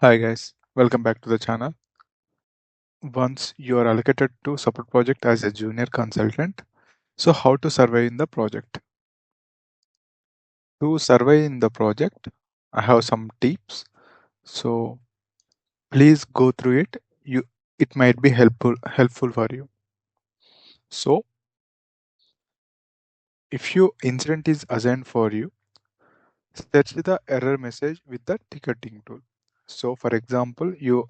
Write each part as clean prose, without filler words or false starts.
Hi guys, welcome back to the channel. Once you are allocated to support project as a junior consultant, so how to survive in the project? To survive in the project, I have some tips. So please go through it. It might be helpful for you. So if your incident is assigned for you, search the error message with the ticketing tool. So for example, you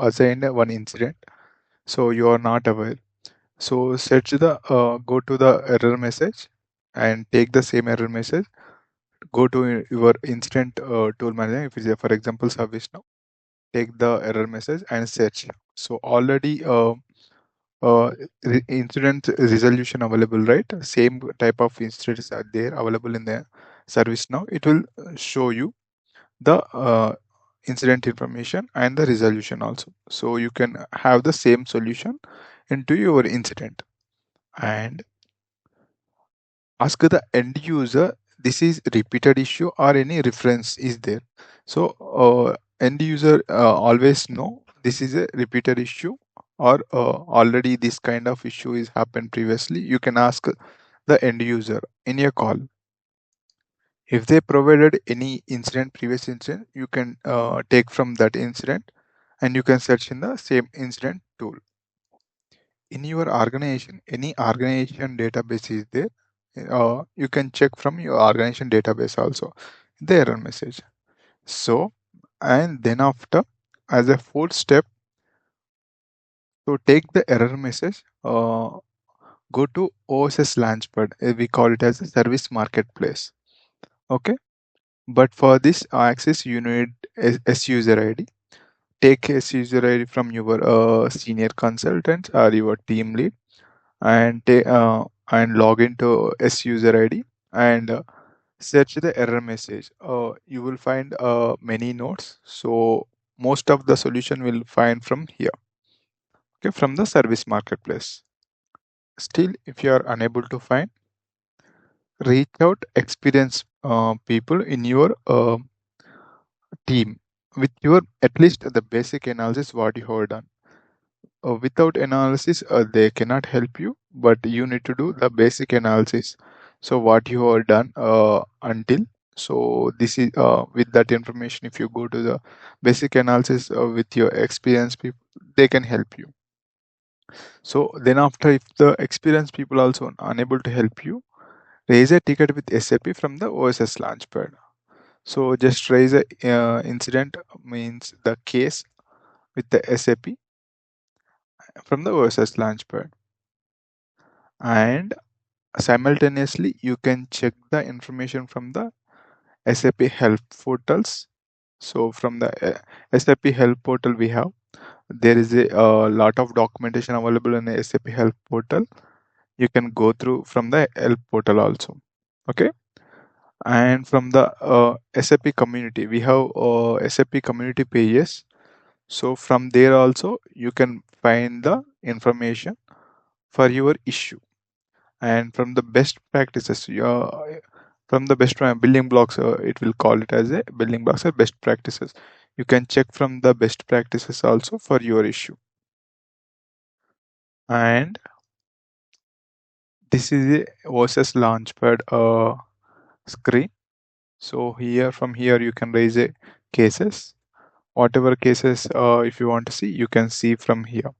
assigned one incident, so you are not aware. So go to the error message and take the same error message. Go to your instant tool manager. If it's for example service now, take the error message and search. So already uh, incident resolution available, right? Same type of incidents are there available in the service now. It will show you the incident information and the resolution also. So you can have the same solution into your incident and ask the end user this is repeated issue or any reference is there. So end user always know this is a repeated issue or already this kind of issue is happened previously. You can ask the end user in your call. If they provided any incident, previous incident, you can take from that incident and you can search in the same incident tool. In your organization, any organization database is there, you can check from your organization database also the error message. So and then after, as a fourth step, to take the error message, go to OSS Launchpad. We call it as a service marketplace. Okay, but for this access you need S user ID. Take S user ID from your senior consultant or your team lead and log into S user ID and search the error message. You will find many nodes. So most of the solution will find from here. Okay, from the service marketplace. Still, if you are unable to find, reach out experienced people in your team with your at least the basic analysis what you have done. Without analysis, they cannot help you, but you need to do the basic analysis. So what you have done until, so this is with that information, if you go to the basic analysis with your experienced people, they can help you. So then after, if the experienced people also unable to help you, raise a ticket with SAP from the OSS Launchpad. So just raise a incident, means the case with the SAP from the OSS Launchpad, and simultaneously you can check the information from the SAP help portals. So from the SAP help portal we have, there is a lot of documentation available in the SAP help portal. You can go through from the help portal also. Okay, and from the SAP community we have SAP community pages. So from there also you can find the information for your issue. And from the best practices, from the best building blocks, it will call it as a building blocks or best practices. You can check from the best practices also for your issue. And this is a OSS Launchpad screen. So here, from here you can raise a cases, whatever cases if you want to see, you can see from here.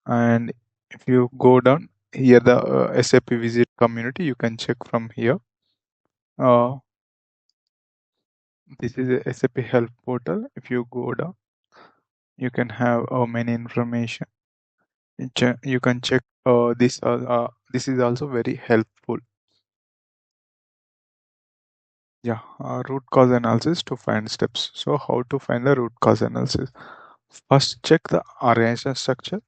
And if you go down here, the SAP visit community, you can check from here. uh, This is a SAP help portal. If you go down, you can have many information. You can check this is also very helpful. Yeah, root cause analysis to find steps. So how to find the root cause analysis? First, check the organization structure,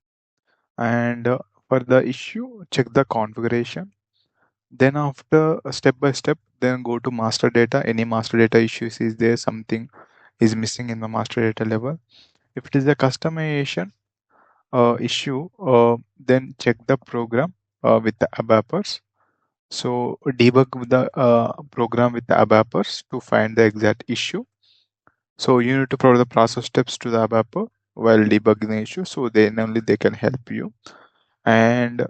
and for the issue, check the configuration. Then after step by step, then go to master data. Any master data issues is there, something is missing in the master data level. If it is a customization issue, then check the program with the ABAPers. So debug the program with the ABAPers to find the exact issue. So you need to provide the process steps to the ABAP while debugging the issue. So then only they can help you. And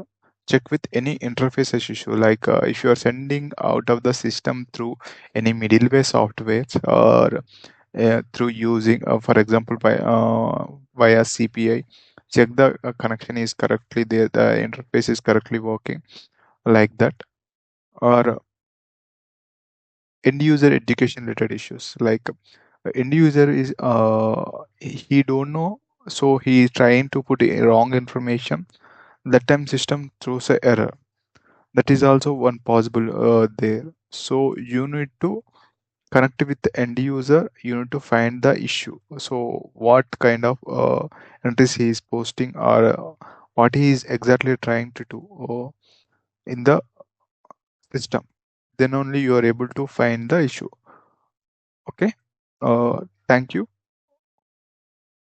check with any interface issue, like if you are sending out of the system through any middleware softwares, or through using, for example, by via CPI, check the connection is correctly there, the interface is correctly working, like that. Or end user education related issues, like end user is he don't know, so he is trying to put a wrong information. That time system throws a error. That is also one possible there. So you need to connect with the end user, you need to find the issue. So what kind of entries he is posting, or what he is exactly trying to do in the system. Then only you are able to find the issue. Okay. Thank you.